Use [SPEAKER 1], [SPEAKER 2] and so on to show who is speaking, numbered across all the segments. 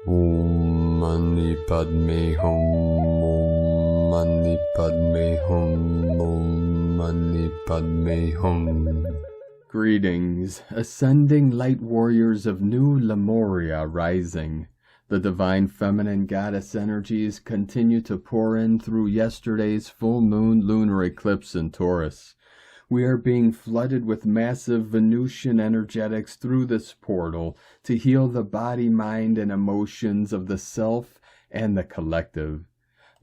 [SPEAKER 1] Om Mani Padme Hum, Om Mani Padme Hum, Om Mani Padme Hum. Greetings, ascending light warriors of New Lemuria rising. The divine feminine goddess energies continue to pour in through yesterday's full moon lunar eclipse in Taurus. We are being flooded with massive Venusian energetics through this portal to heal the body, mind, and emotions of the self and the collective.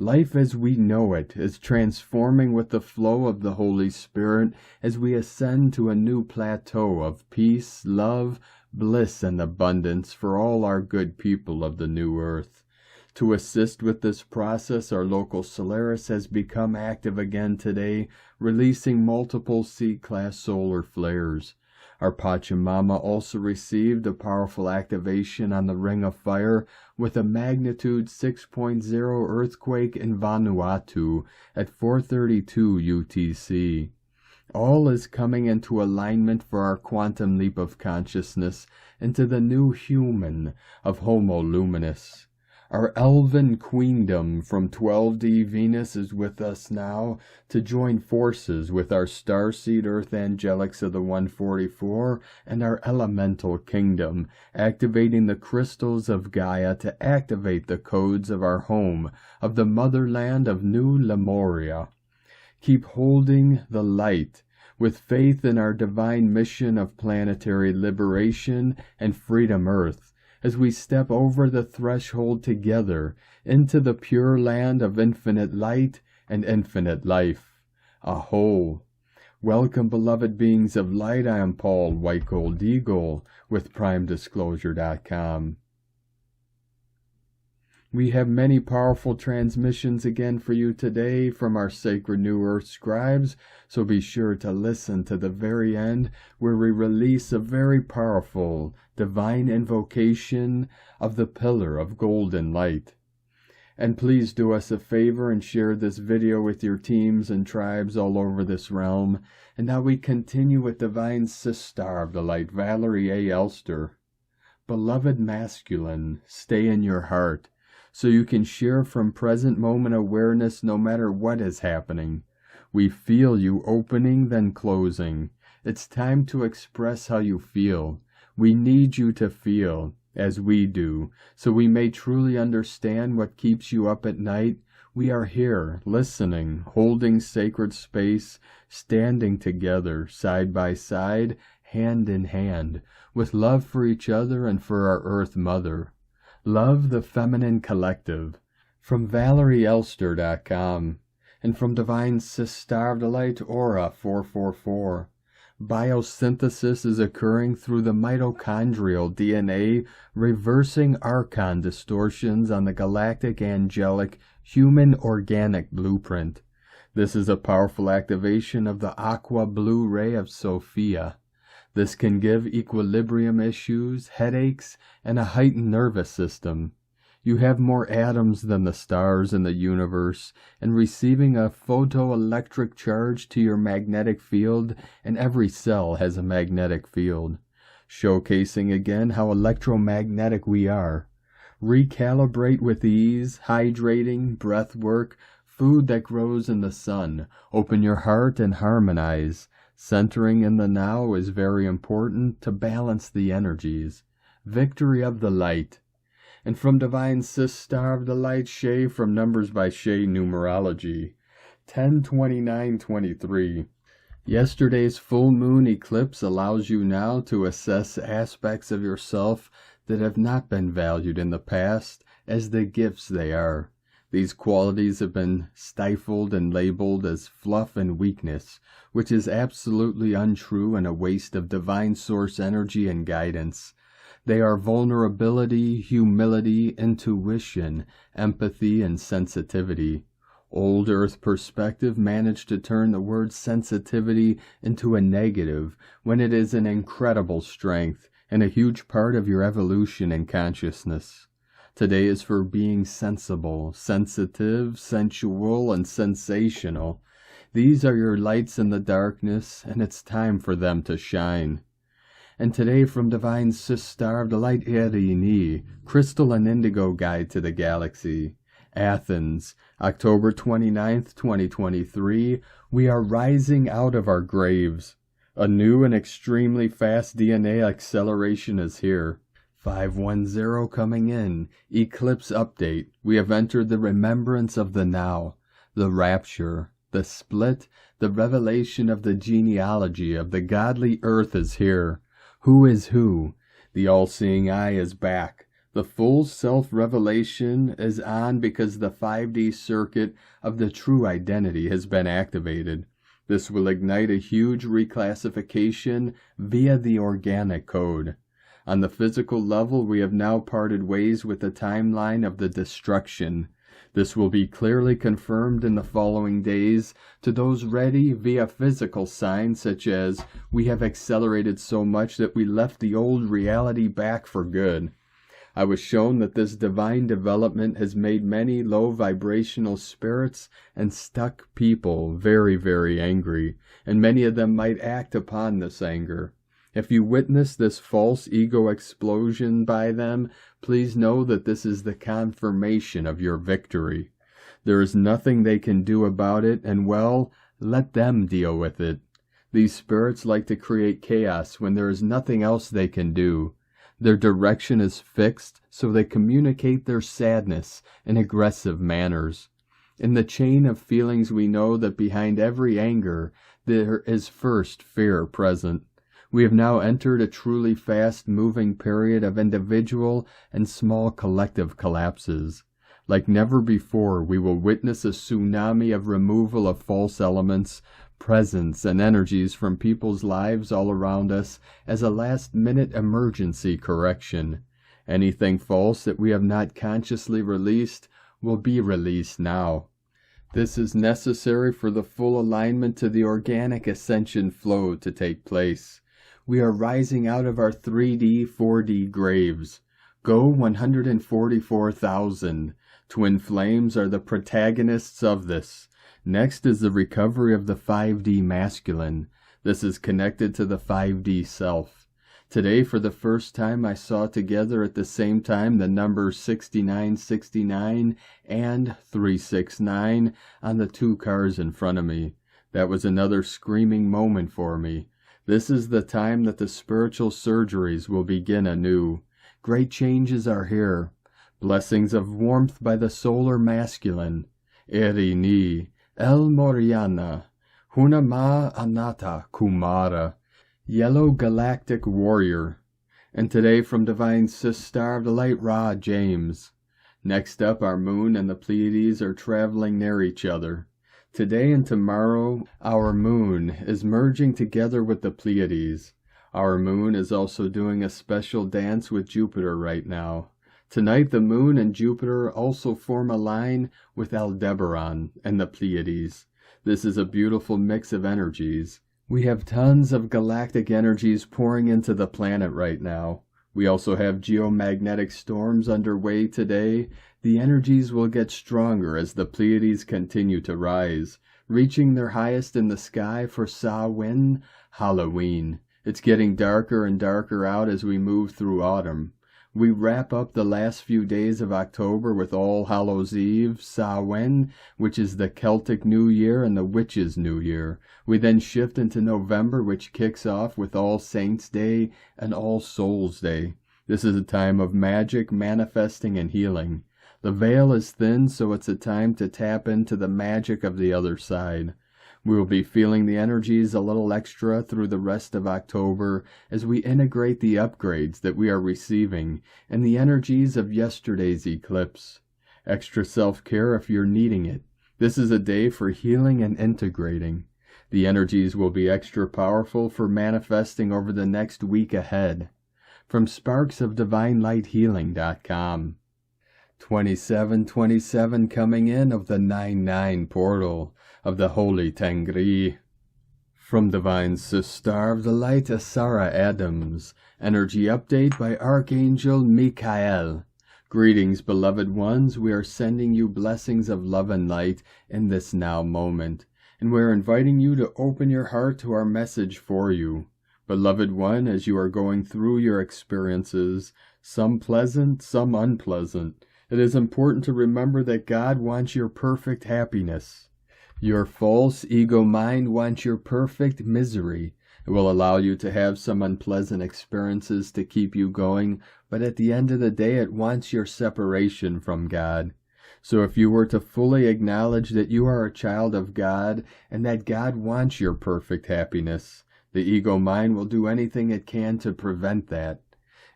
[SPEAKER 1] Life as we know it is transforming with the flow of the Holy Spirit as we ascend to a new plateau of peace, love, bliss, and abundance for all our good people of the new earth. To assist with this process, our local Solaris has become active again today, releasing multiple C-class solar flares. Our Pachamama also received a powerful activation on the Ring of Fire with a magnitude 6.0 earthquake in Vanuatu at 4:32 UTC. All is coming into alignment for our quantum leap of consciousness into the new human of Homo Luminous. Our elven queendom from 12D Venus is with us now to join forces with our starseed earth angelics of the 144 and our elemental kingdom, activating the crystals of Gaia to activate the codes of our home, of the motherland of New Lemuria. Keep holding the light with faith in our divine mission of planetary liberation and freedom earth, as we step over the threshold together into the pure land of infinite light and infinite life. Aho! Welcome, beloved beings of light. I am Paul White Gold Eagle with PrimeDisclosure.com. We have many powerful transmissions again for you today from our sacred New Earth scribes, so be sure to listen to the very end where we release a very powerful divine invocation of the Pillar of Golden Light. And please do us a favor and share this video with your teams and tribes all over this realm. And now we continue with Divine Sister of the Light, Valerie A. Elster. Beloved masculine, stay in your heart, so you can share from present moment awareness no matter what is happening. We feel you opening then closing. It's time to express how you feel. We need you to feel, as we do, so we may truly understand what keeps you up at night. We are here, listening, holding sacred space, standing together, side by side, hand in hand, with love for each other and for our Earth Mother. Love the Feminine Collective. From ValerieElster.com and from Divine Sister of the Light Aura 444. Biosynthesis is occurring through the mitochondrial DNA, reversing archon distortions on the galactic angelic human organic blueprint. This is a powerful activation of the aqua blue ray of Sophia. This can give equilibrium issues, headaches, and a heightened nervous system. You have more atoms than the stars in the universe, and receiving a photoelectric charge to your magnetic field, and every cell has a magnetic field, showcasing again how electromagnetic we are. Recalibrate with ease, hydrating, breath work, food that grows in the sun. Open your heart and harmonize. Centering in the now is very important to balance the energies. Victory of the light. And from Divine Sister of the Light, Shay, from Numbers by Shay Numerology, 10/29/23. Yesterday's full moon eclipse allows you now to assess aspects of yourself that have not been valued in the past as the gifts they are. These qualities have been stifled and labeled as fluff and weakness, which is absolutely untrue and a waste of divine source energy and guidance. They are vulnerability, humility, intuition, empathy, and sensitivity. Old Earth perspective managed to turn the word sensitivity into a negative when it is an incredible strength and a huge part of your evolution and consciousness. Today is for being sensible, sensitive, sensual, and sensational. These are your lights in the darkness, and it's time for them to shine. And today from Divine Sister of the Light Prairie, Crystal and Indigo Guide to the Galaxy. Athens, October 29th, 2023, we are rising out of our graves. A new and extremely fast DNA acceleration is here. 510 coming in. Eclipse update. We have entered the remembrance of the now, the rapture, the split, the revelation of the genealogy of the godly earth is here. Who is who? The all-seeing eye is back. The full self-revelation is on because the 5D circuit of the true identity has been activated. This will ignite a huge reclassification via the organic code. On the physical level, we have now parted ways with the timeline of the destruction. This will be clearly confirmed in the following days to those ready via physical signs such as we have accelerated so much that we left the old reality back for good. I was shown that this divine development has made many low vibrational spirits and stuck people very, very angry, and many of them might act upon this anger. If you witness this false ego explosion by them, please know that this is the confirmation of your victory. There is nothing they can do about it, and well, let them deal with it. These spirits like to create chaos when there is nothing else they can do. Their direction is fixed, so they communicate their sadness in aggressive manners. In the chain of feelings we know that behind every anger there is first fear present. We have now entered a truly fast-moving period of individual and small collective collapses. Like never before, we will witness a tsunami of removal of false elements, presence, and energies from people's lives all around us as a last-minute emergency correction. Anything false that we have not consciously released will be released now. This is necessary for the full alignment to the organic ascension flow to take place. We are rising out of our 3D, 4D graves. Go 144,000. Twin flames are the protagonists of this. Next is the recovery of the 5D masculine. This is connected to the 5D self. Today, for the first time, I saw together at the same time the numbers 6969 and 369 on the two cars in front of me. That was another screaming moment for me. This is the time that the spiritual surgeries will begin anew. Great changes are here. Blessings of warmth by the solar masculine. Erini, El Moriana, Hunama Anata Kumara, Yellow Galactic Warrior. And today from Divine Sister of the Light Ra James. Next up, our moon and the Pleiades are traveling near each other. Today and tomorrow, our moon is merging together with the Pleiades. Our moon is also doing a special dance with Jupiter right now. Tonight, the moon and Jupiter also form a line with Aldebaran and the Pleiades. This is a beautiful mix of energies. We have tons of galactic energies pouring into the planet right now. We also have geomagnetic storms underway today. The energies will get stronger as the Pleiades continue to rise, reaching their highest in the sky for Samhain, Halloween. It's getting darker and darker out as we move through autumn. We wrap up the last few days of October with All Hallows Eve, Samhain, which is the Celtic New Year and the Witches' New Year. We then shift into November, which kicks off with All Saints' Day and All Souls' Day. This is a time of magic, manifesting, and healing. The veil is thin, so it's a time to tap into the magic of the other side. We will be feeling the energies a little extra through the rest of October as we integrate the upgrades that we are receiving and the energies of yesterday's eclipse. Extra self-care if you're needing it. This is a day for healing and integrating. The energies will be extra powerful for manifesting over the next week ahead. From sparksofdivinelighthealing.com. 2727 coming in of the 99 portal of the Holy Tengri. From Divine Sister of the Light, Asara Adams. Energy update by Archangel Michael. Greetings, beloved ones. We are sending you blessings of love and light in this now moment, and we are inviting you to open your heart to our message for you. Beloved one, as you are going through your experiences, some pleasant, some unpleasant, it is important to remember that God wants your perfect happiness. Your false ego mind wants your perfect misery. It will allow you to have some unpleasant experiences to keep you going, but at the end of the day, it wants your separation from God. So if you were to fully acknowledge that you are a child of God and that God wants your perfect happiness, the ego mind will do anything it can to prevent that.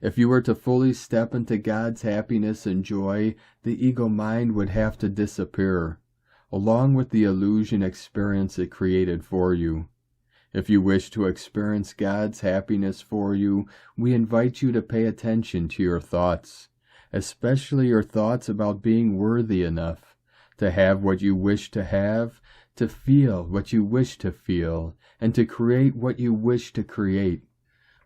[SPEAKER 1] If you were to fully step into God's happiness and joy, the ego mind would have to disappear, along with the illusion experience it created for you. If you wish to experience God's happiness for you, we invite you to pay attention to your thoughts, especially your thoughts about being worthy enough to have what you wish to have, to feel what you wish to feel, and to create what you wish to create.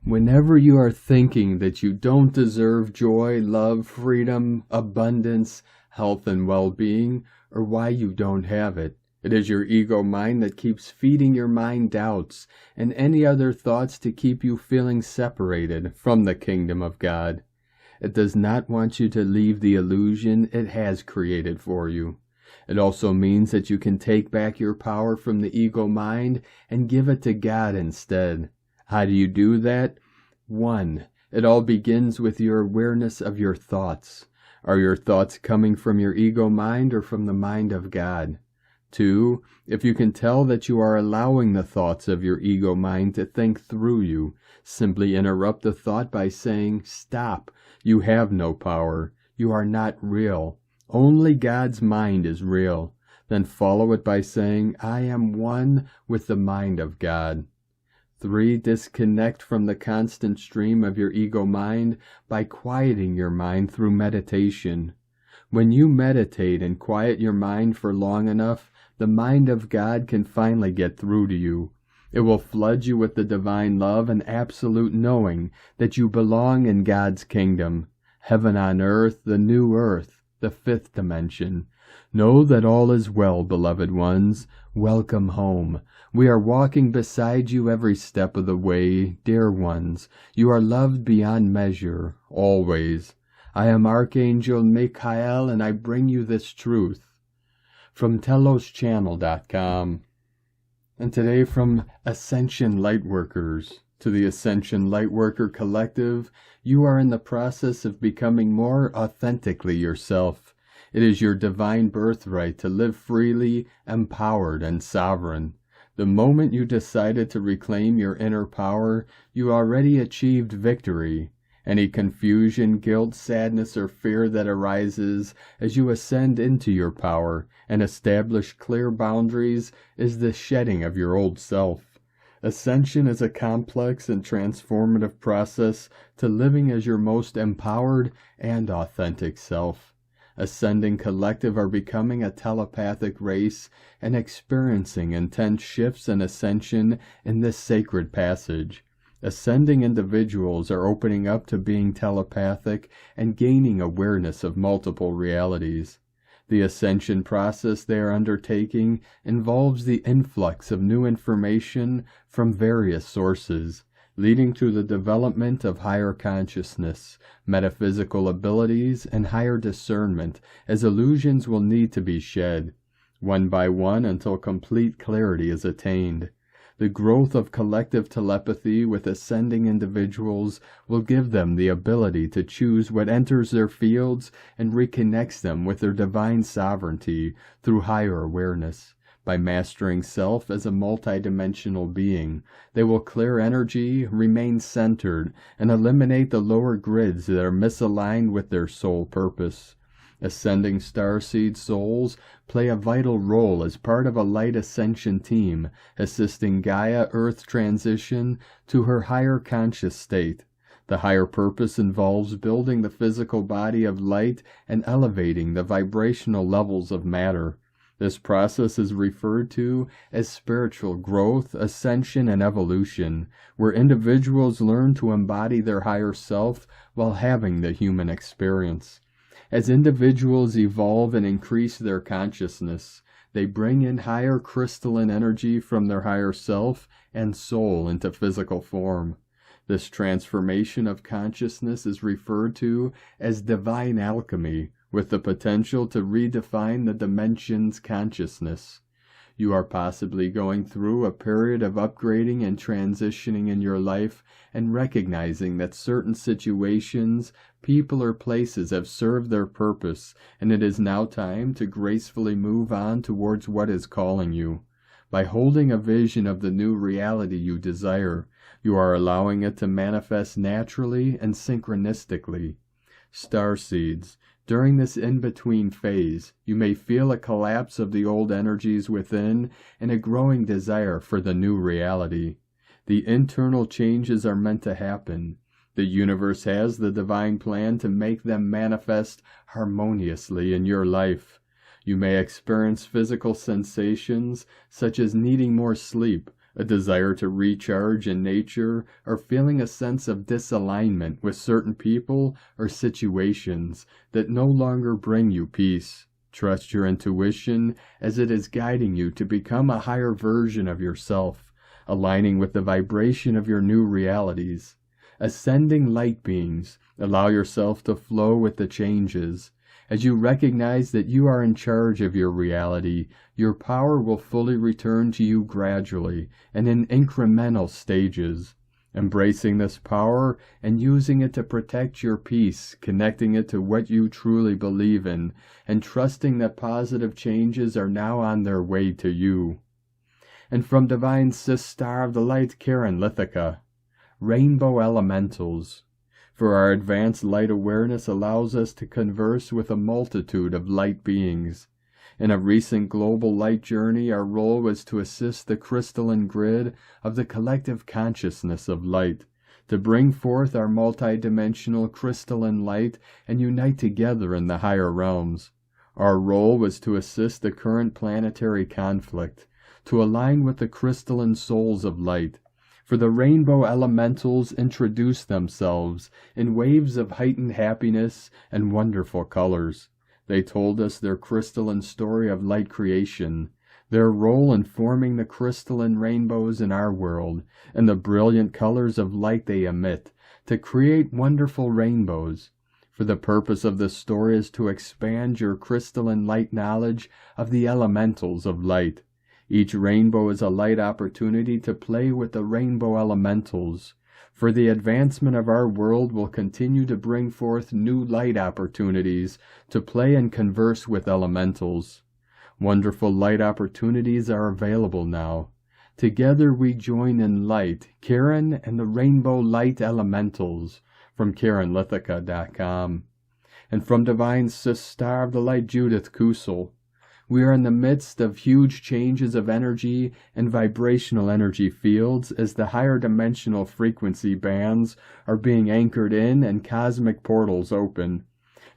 [SPEAKER 1] Whenever you are thinking that you don't deserve joy, love, freedom, abundance, health, and well-being, or why you don't have it, it is your ego mind that keeps feeding your mind doubts and any other thoughts to keep you feeling separated from the kingdom of God. It does not want you to leave the illusion it has created for you. It also means that you can take back your power from the ego mind and give it to God instead. How do you do that? 1. It all begins with your awareness of your thoughts. Are your thoughts coming from your ego mind or from the mind of God? 2. If you can tell that you are allowing the thoughts of your ego mind to think through you, simply interrupt the thought by saying, "Stop, you have no power, you are not real, only God's mind is real." Then follow it by saying, "I am one with the mind of God." 3. Disconnect from the constant stream of your ego mind by quieting your mind through meditation. When you meditate and quiet your mind for long enough, the mind of God can finally get through to you. It will flood you with the divine love and absolute knowing that you belong in God's kingdom, heaven on earth, the new earth, the fifth dimension. Know that all is well, beloved ones. Welcome home. We are walking beside you every step of the way, dear ones. You are loved beyond measure, always. I am Archangel Michael, and I bring you this truth from teloschannel.com. And today from Ascension Lightworkers to the Ascension Lightworker Collective, you are in the process of becoming more authentically yourself. It is your divine birthright to live freely, empowered, and sovereign. The moment you decided to reclaim your inner power, you already achieved victory. Any confusion, guilt, sadness, or fear that arises as you ascend into your power and establish clear boundaries is the shedding of your old self. Ascension is a complex and transformative process to living as your most empowered and authentic self. Ascending Collective are becoming a telepathic race and experiencing intense shifts and ascension in this sacred passage. Ascending individuals are opening up to being telepathic and gaining awareness of multiple realities. The ascension process they are undertaking involves the influx of new information from various sources, leading to the development of higher consciousness, metaphysical abilities, and higher discernment, as illusions will need to be shed, one by one until complete clarity is attained. The growth of collective telepathy with ascending individuals will give them the ability to choose what enters their fields and reconnects them with their divine sovereignty through higher awareness. By mastering self as a multidimensional being, they will clear energy, remain centered, and eliminate the lower grids that are misaligned with their soul purpose. Ascending starseed souls play a vital role as part of a light ascension team, assisting Gaia Earth transition to her higher conscious state. The higher purpose involves building the physical body of light and elevating the vibrational levels of matter. This process is referred to as spiritual growth, ascension, and evolution, where individuals learn to embody their higher self while having the human experience. As individuals evolve and increase their consciousness, They bring in higher crystalline energy from their higher self and soul into physical form. This transformation of consciousness is referred to as divine alchemy, with the potential to redefine the dimension's consciousness. You are possibly going through a period of upgrading and transitioning in your life and recognizing that certain situations, people, or places have served their purpose, and it is now time to gracefully move on towards what is calling you. By holding a vision of the new reality you desire, you are allowing it to manifest naturally and synchronistically. Starseeds, during this in-between phase, you may feel a collapse of the old energies within and a growing desire for the new reality. The internal changes are meant to happen. The universe has the divine plan to make them manifest harmoniously in your life. You may experience physical sensations such as needing more sleep, a desire to recharge in nature, or feeling a sense of disalignment with certain people or situations that no longer bring you peace. Trust your intuition as it is guiding you to become a higher version of yourself, aligning with the vibration of your new realities. Ascending light beings, allow yourself to flow with the changes. As you recognize that you are in charge of your reality, your power will fully return to you gradually and in incremental stages. Embracing this power and using it to protect your peace, connecting it to what you truly believe in, and trusting that positive changes are now on their way to you. And from Divine Sis Star of the Light, Karen Lithica, Rainbow Elementals. For our advanced light awareness allows us to converse with a multitude of light beings. In a recent global light journey, our role was to assist the crystalline grid of the collective consciousness of light, to bring forth our multidimensional crystalline light and unite together in the higher realms. Our role was to assist the current planetary conflict, to align with the crystalline souls of light. For the rainbow elementals introduce themselves in waves of heightened happiness and wonderful colors. They told us their crystalline story of light creation, their role in forming the crystalline rainbows in our world, and the brilliant colors of light they emit, to create wonderful rainbows. For the purpose of this story is to expand your crystalline light knowledge of the elementals of light. Each rainbow is a light opportunity to play with the rainbow elementals, for the advancement of our world will continue to bring forth new light opportunities to play and converse with elementals. Wonderful light opportunities are available now. Together we join in light, Karen and the Rainbow Light Elementals, from KarenLithica.com. And from Divine Sis Star of the Light, Judith Kusel. We are in the midst of huge changes of energy and vibrational energy fields as the higher dimensional frequency bands are being anchored in and cosmic portals open.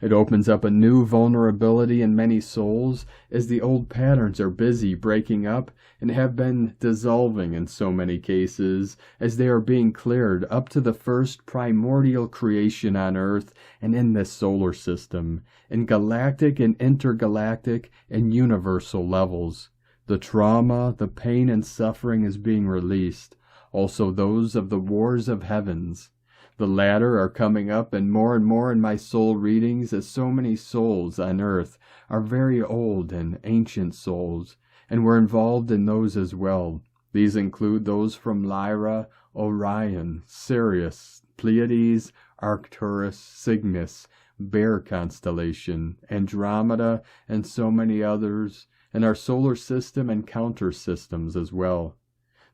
[SPEAKER 1] It opens up a new vulnerability in many souls as the old patterns are busy breaking up and have been dissolving in so many cases as they are being cleared up to the first primordial creation on Earth and in this solar system, in galactic and intergalactic and universal levels. The trauma, the pain and suffering is being released, also those of the wars of heavens. The latter are coming up and more in my soul readings as so many souls on earth are very old and ancient souls, and we're involved in those as well. These include those from Lyra, Orion, Sirius, Pleiades, Arcturus, Cygnus, Bear constellation, Andromeda, and so many others, and our solar system and counter systems as well.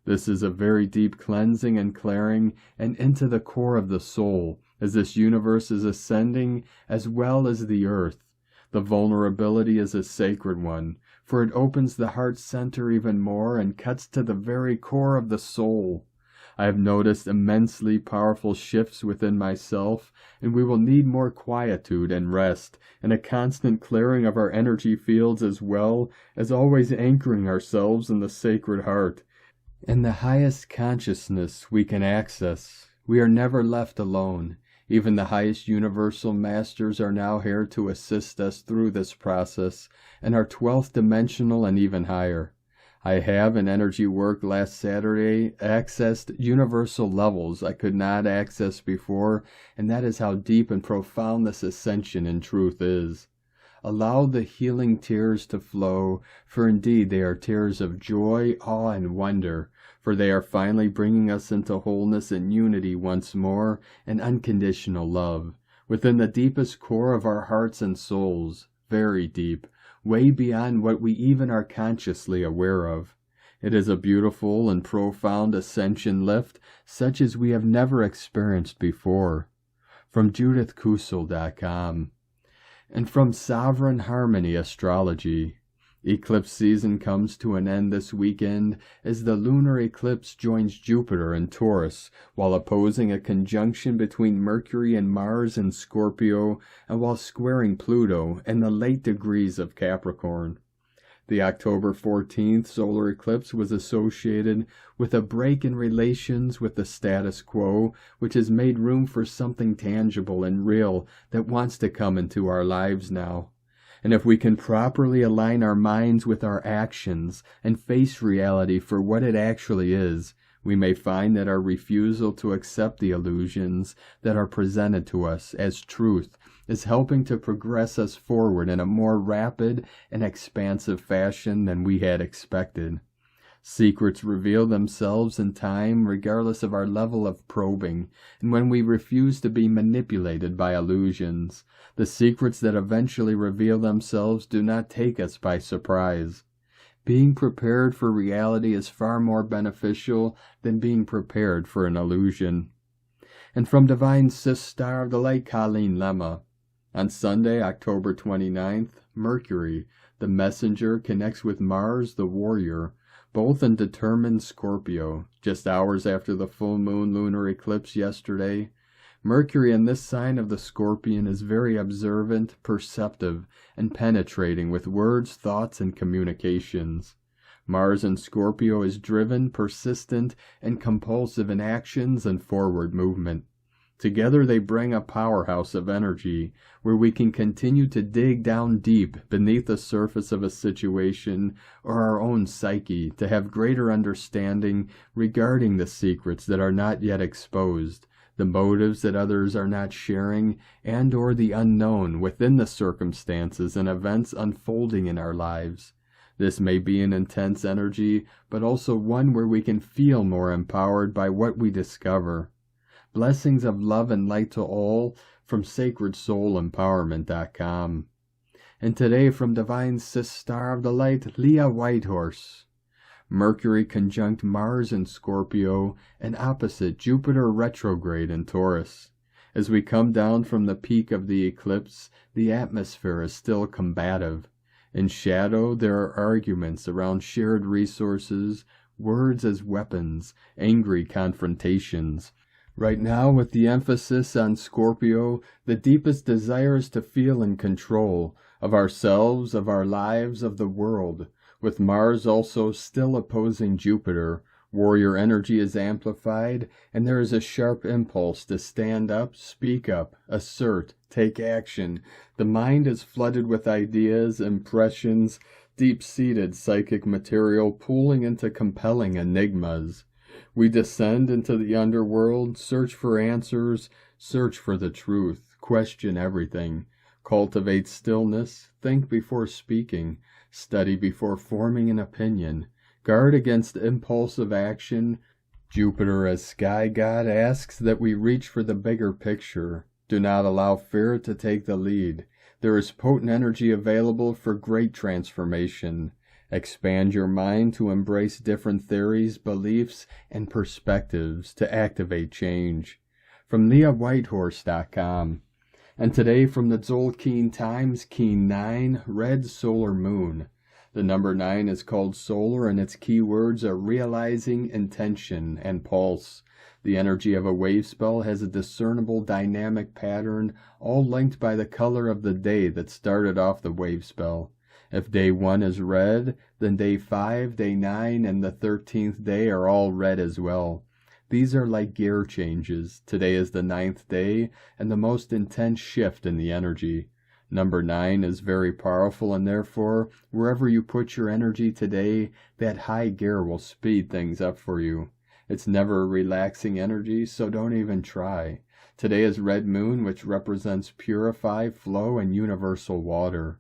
[SPEAKER 1] This is a very deep cleansing and clearing and into the core of the soul, as this universe is ascending as well as the earth. The vulnerability is a sacred one, for it opens the heart center even more and cuts to the very core of the soul. I have noticed immensely powerful shifts within myself, and we will need more quietude and rest, and a constant clearing of our energy fields as well as always anchoring ourselves in the sacred heart. In the highest consciousness we can access, we are never left alone. Even the highest universal masters are now here to assist us through this process, and are 12th dimensional and even higher. I have, in energy work last Saturday, accessed universal levels I could not access before, and that is how deep and profound this ascension in truth is. Allow the healing tears to flow, for indeed they are tears of joy, awe, and wonder, for they are finally bringing us into wholeness and unity once more, and unconditional love, within the deepest core of our hearts and souls, very deep, way beyond what we even are consciously aware of. It is a beautiful and profound ascension lift, such as we have never experienced before. From JudithKusel.com. And from Sovereign Harmony Astrology. Eclipse season comes to an end this weekend as the lunar eclipse joins Jupiter in Taurus, while opposing a conjunction between Mercury and Mars in Scorpio, and while squaring Pluto in the late degrees of Capricorn. The October 14th solar eclipse was associated with a break in relations with the status quo, which has made room for something tangible and real that wants to come into our lives now. And if we can properly align our minds with our actions and face reality for what it actually is, we may find that our refusal to accept the illusions that are presented to us as truth is helping to progress us forward in a more rapid and expansive fashion than we had expected. Secrets reveal themselves in time regardless of our level of probing, and when we refuse to be manipulated by illusions, the secrets that eventually reveal themselves do not take us by surprise. Being prepared for reality is far more beneficial than being prepared for an illusion. And from Divine Star of the Light, Colleen Lemma. On Sunday, October 29th, Mercury, the messenger, connects with Mars, the warrior, both in determined Scorpio, just hours after the full moon lunar eclipse yesterday. Mercury in this sign of the Scorpion is very observant, perceptive, and penetrating with words, thoughts, and communications. Mars in Scorpio is driven, persistent, and compulsive in actions and forward movement. Together they bring a powerhouse of energy where we can continue to dig down deep beneath the surface of a situation or our own psyche to have greater understanding regarding the secrets that are not yet exposed, the motives that others are not sharing, and or the unknown within the circumstances and events unfolding in our lives. This may be an intense energy, but also one where we can feel more empowered by what we discover. Blessings of love and light to all from SacredSoulEmpowerment.com. And today from Divine Star of the Light, Leah Whitehorse. Mercury conjunct Mars in Scorpio and opposite Jupiter retrograde in Taurus. As we come down from the peak of the eclipse, the atmosphere is still combative. In shadow, there are arguments around shared resources, words as weapons, angry confrontations. Right now, with the emphasis on Scorpio, the deepest desire is to feel in control of ourselves, of our lives, of the world. With Mars also still opposing Jupiter, warrior energy is amplified, and there is a sharp impulse to stand up, speak up, assert, take action. The mind is flooded with ideas, impressions, deep-seated psychic material pooling into compelling enigmas. We descend into the underworld, search for answers, search for the truth, question everything, cultivate stillness, think before speaking, study before forming an opinion, guard against impulsive action. Jupiter as sky god asks that we reach for the bigger picture. Do not allow fear to take the lead. There is potent energy available for great transformation. Expand your mind to embrace different theories, beliefs, and perspectives to activate change. From LeahWhitehorse.com. And today from the Tzolk'in Times, Keen 9, Red Solar Moon. The number 9 is called solar, and its keywords are realizing, intention, and pulse. The energy of a wave spell has a discernible dynamic pattern, all linked by the color of the day that started off the wave spell. If day 1 is red, then day 5, day 9, and the 13th day are all red as well. These are like gear changes. Today is the 9th day and the most intense shift in the energy. Number 9 is very powerful, and therefore, wherever you put your energy today, that high gear will speed things up for you. It's never a relaxing energy, so don't even try. Today is Red Moon, which represents purify, flow, and universal water.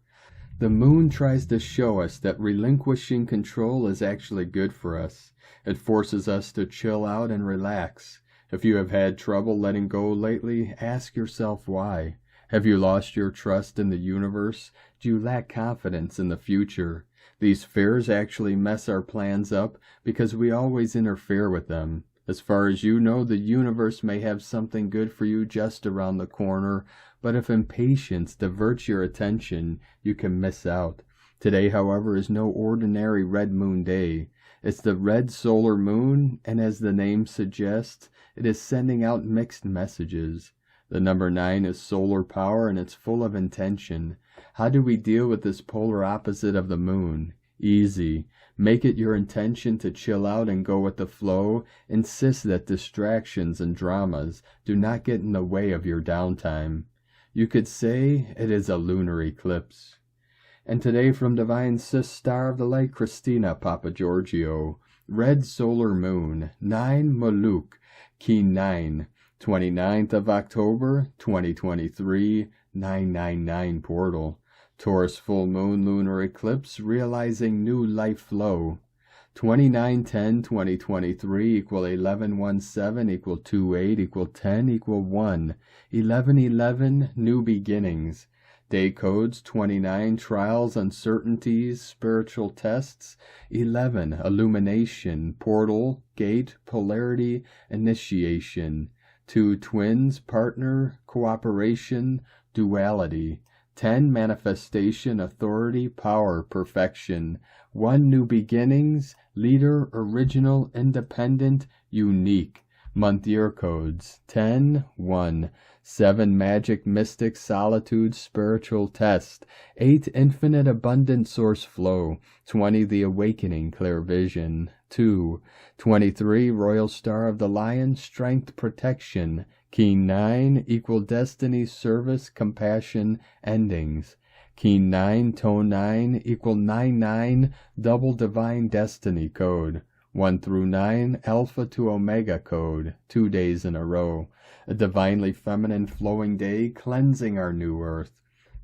[SPEAKER 1] The moon tries to show us that relinquishing control is actually good for us. It forces us to chill out and relax. If you have had trouble letting go lately, ask yourself why. Have you lost your trust in the universe? Do you lack confidence in the future? These fears actually mess our plans up because we always interfere with them. As far as you know, the universe may have something good for you just around the corner, but if impatience diverts your attention, you can miss out. Today, however, is no ordinary red moon day. It's the red solar moon, and as the name suggests, it is sending out mixed messages. The number 9 is solar power, and it's full of intention. How do we deal with this polar opposite of the moon? Easy. Make it your intention to chill out and go with the flow. Insist that distractions and dramas do not get in the way of your downtime. You could say it is a lunar eclipse. And today from Divine Sis Star of the Light, Christina Papagiorgio, Red Solar Moon, 9 Moluk, Key 9, 29th of October, 2023, 999 portal. Taurus full moon lunar eclipse, realizing new life flow. 29/10/2023 equal 11/17 equal 28 equal 10 equal 1. 11/11 new beginnings. Day codes 29 trials, uncertainties, spiritual tests. 11 illumination, portal, gate, polarity, initiation. 2 twins, partner, cooperation, duality. 10 manifestation, authority, power, perfection. 1 new beginnings, leader, original, independent, unique. Month year codes 10, 1. 7 magic, mystic, solitude, spiritual test. 8 infinite abundant source flow. 20 the awakening, clear vision. 2. 23 royal star of the lion, strength, protection. Key 9 equal destiny, service, compassion, endings. Key 9 tone 9 equal 99 double divine destiny code. 1 through 9 alpha to omega code, 2 days in a row. A divinely feminine flowing day, cleansing our new earth.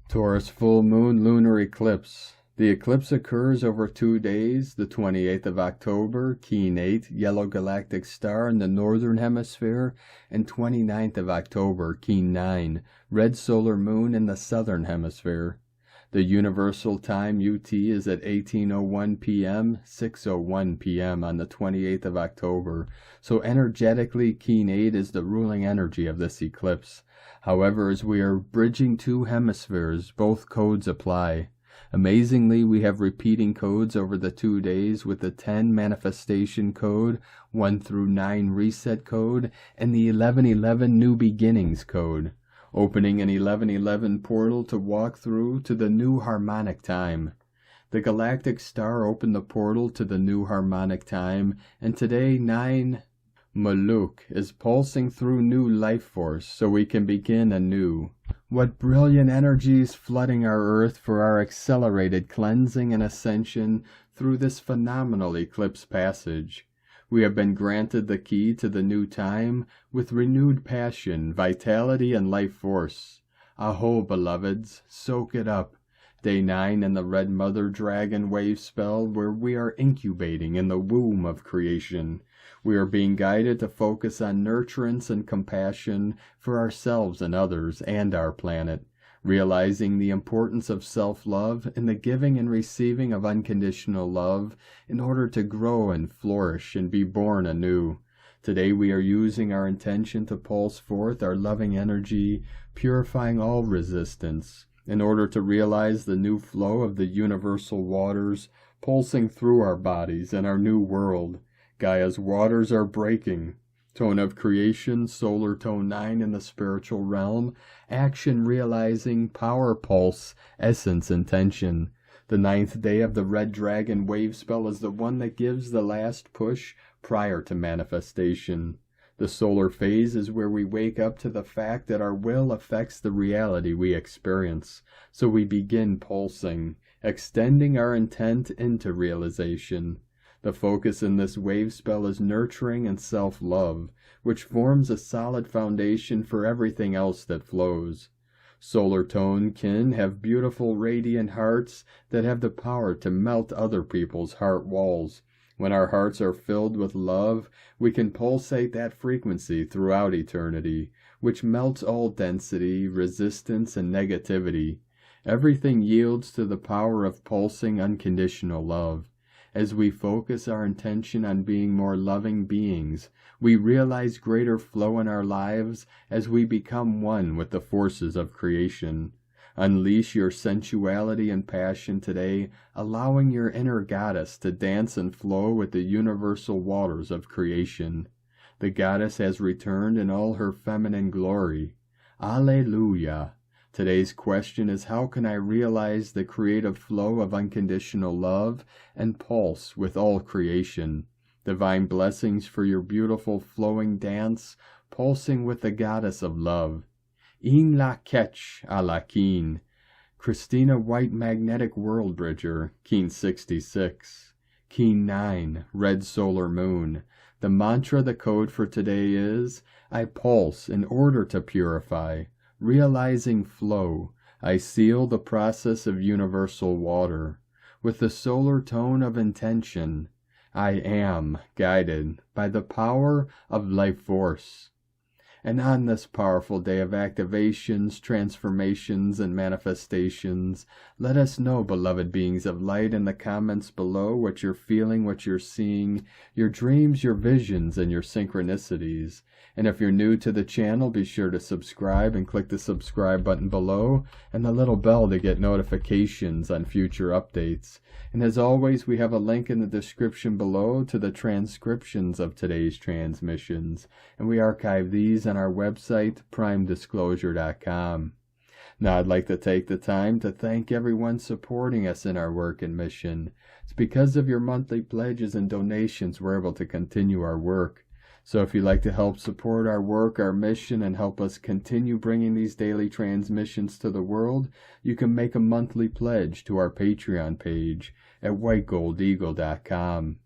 [SPEAKER 1] Taurus full moon lunar eclipse. The eclipse occurs over 2 days, the 28th of October, Keen 8, yellow galactic star in the northern hemisphere, and 29th of October, Keen 9, red solar moon in the southern hemisphere. The universal time UT is at 18:01 p.m., 6:01 p.m. on the 28th of October, so energetically Keen 8 is the ruling energy of this eclipse. However, as we are bridging 2 hemispheres, both codes apply. Amazingly, we have repeating codes over the 2 days with the 10 manifestation code, 1 through 9 reset code, and the 1111 new beginnings code, opening an 1111 portal to walk through to the new harmonic time. The galactic star opened the portal to the new harmonic time, and today 9 Moluk is pulsing through new life force so we can begin anew. What brilliant energies flooding our earth for our accelerated cleansing and ascension through this phenomenal eclipse passage. We have been granted the key to the new time with renewed passion, vitality, and life force. Aho, beloveds, soak it up. Day 9 in the Red Mother Dragon wave spell, where we are incubating in the womb of creation. We are being guided to focus on nurturance and compassion for ourselves and others and our planet, realizing the importance of self-love and the giving and receiving of unconditional love in order to grow and flourish and be born anew. Today we are using our intention to pulse forth our loving energy, purifying all resistance, in order to realize the new flow of the universal waters pulsing through our bodies and our new world. Gaia's waters are breaking. Tone of creation, solar tone 9 in the spiritual realm, action realizing, power pulse, essence intention. The 9th day of the Red Dragon wave spell is the one that gives the last push prior to manifestation. The solar phase is where we wake up to the fact that our will affects the reality we experience, so we begin pulsing, extending our intent into realization. The focus in this wave spell is nurturing and self-love, which forms a solid foundation for everything else that flows. Solar tone kin have beautiful radiant hearts that have the power to melt other people's heart walls. When our hearts are filled with love, we can pulsate that frequency throughout eternity, which melts all density, resistance, and negativity. Everything yields to the power of pulsing unconditional love. As we focus our intention on being more loving beings, we realize greater flow in our lives as we become one with the forces of creation. Unleash your sensuality and passion today, allowing your inner goddess to dance and flow with the universal waters of creation. The goddess has returned in all her feminine glory. Alleluia! Today's question is, how can I realize the creative flow of unconditional love and pulse with all creation? Divine blessings for your beautiful flowing dance, pulsing with the goddess of love. In la ketch a la keen. Christina White Magnetic World Bridger, Keen 66. Keen 9, Red Solar Moon. The mantra, the code for today is, I pulse in order to purify. Realizing flow, I seal the process of universal water. With the solar tone of intention, I am guided by the power of life force. And on this powerful day of activations, transformations, and manifestations, let us know, beloved beings of light, in the comments below what you're feeling, what you're seeing, your dreams, your visions, and your synchronicities. And if you're new to the channel, be sure to subscribe and click the subscribe button below and the little bell to get notifications on future updates. And as always, we have a link in the description below to the transcriptions of today's transmissions, and we archive these on our website, primedisclosure.com. Now I'd like to take the time to thank everyone supporting us in our work and mission. It's because of your monthly pledges and donations we're able to continue our work. So if you'd like to help support our work, our mission, and help us continue bringing these daily transmissions to the world, you can make a monthly pledge to our Patreon page at whitegoldeagle.com.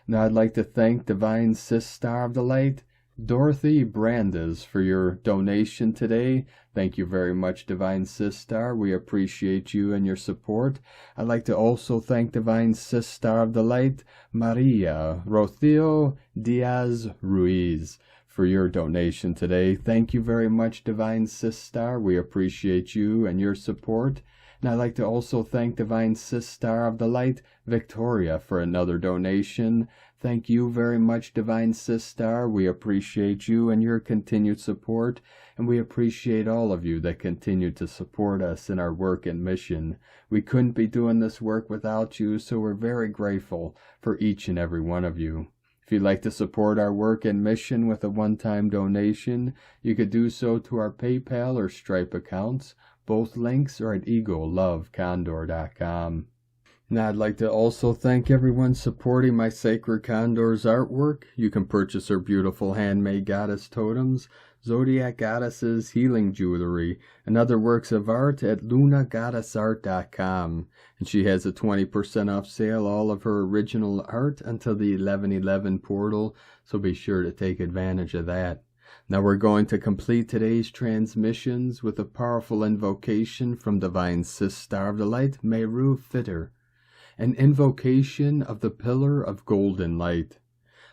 [SPEAKER 1] Now I'd like to thank Divine Sis Star of the Light, Dorothy Brandes, for your donation today. Thank you very much, Divine Sis Star. We appreciate you and your support. I'd like to also thank Divine Sis Star of the Light, Maria Rocio Diaz Ruiz, for your donation today. Thank you very much, Divine Sis Star. We appreciate you and your support. And I'd like to also thank Divine Sis Star of the Light, Victoria, for another donation. Thank you very much, Divine Sis Star. We appreciate you and your continued support, and we appreciate all of you that continue to support us in our work and mission. We couldn't be doing this work without you, so we're very grateful for each and every one of you. If you'd like to support our work and mission with a one-time donation, you could do so to our PayPal or Stripe accounts. Both links are at eaglelovecondor.com. Now I'd like to also thank everyone supporting my Sacred Condor's artwork. You can purchase her beautiful handmade goddess totems, zodiac goddesses, healing jewelry, and other works of art at lunagoddessart.com. And she has a 20% off sale all of her original art until the 11/11 portal, so be sure to take advantage of that. Now we're going to complete today's transmissions with a powerful invocation from Divine Sis Star of the Light, Meru Fitter. An invocation of the Pillar of Golden Light.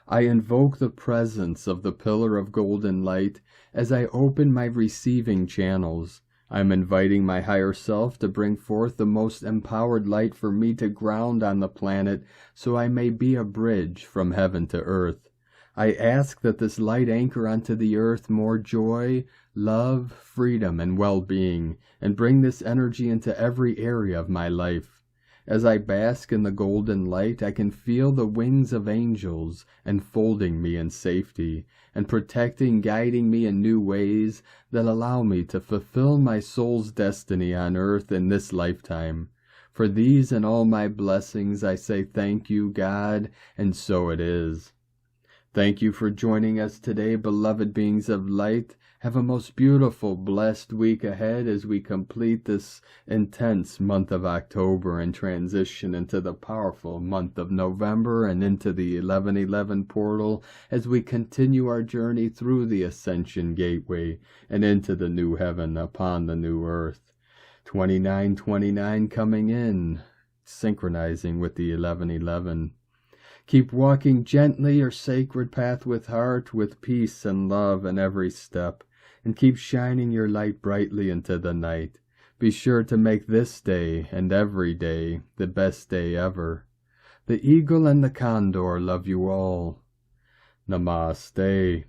[SPEAKER 1] I invoke the presence of the Pillar of Golden Light as I open my receiving channels. I am inviting my higher self to bring forth the most empowered light for me to ground on the planet so I may be a bridge from heaven to earth. I ask that this light anchor onto the earth more joy, love, freedom, and well-being, and bring this energy into every area of my life. As I bask in the golden light, I can feel the wings of angels enfolding me in safety and protecting, guiding me in new ways that allow me to fulfill my soul's destiny on earth in this lifetime. For these and all my blessings, I say thank you, God, and so it is. Thank you for joining us today, beloved beings of light. Have a most beautiful, blessed week ahead as we complete this intense month of October and transition into the powerful month of November and into the 1111 portal as we continue our journey through the Ascension gateway and into the new heaven upon the new earth. 2929 coming in, synchronizing with the 1111. Keep walking gently your sacred path with heart, with peace and love in every step, and keep shining your light brightly into the night. Be sure to make this day and every day the best day ever. The eagle and the condor love you all. Namaste.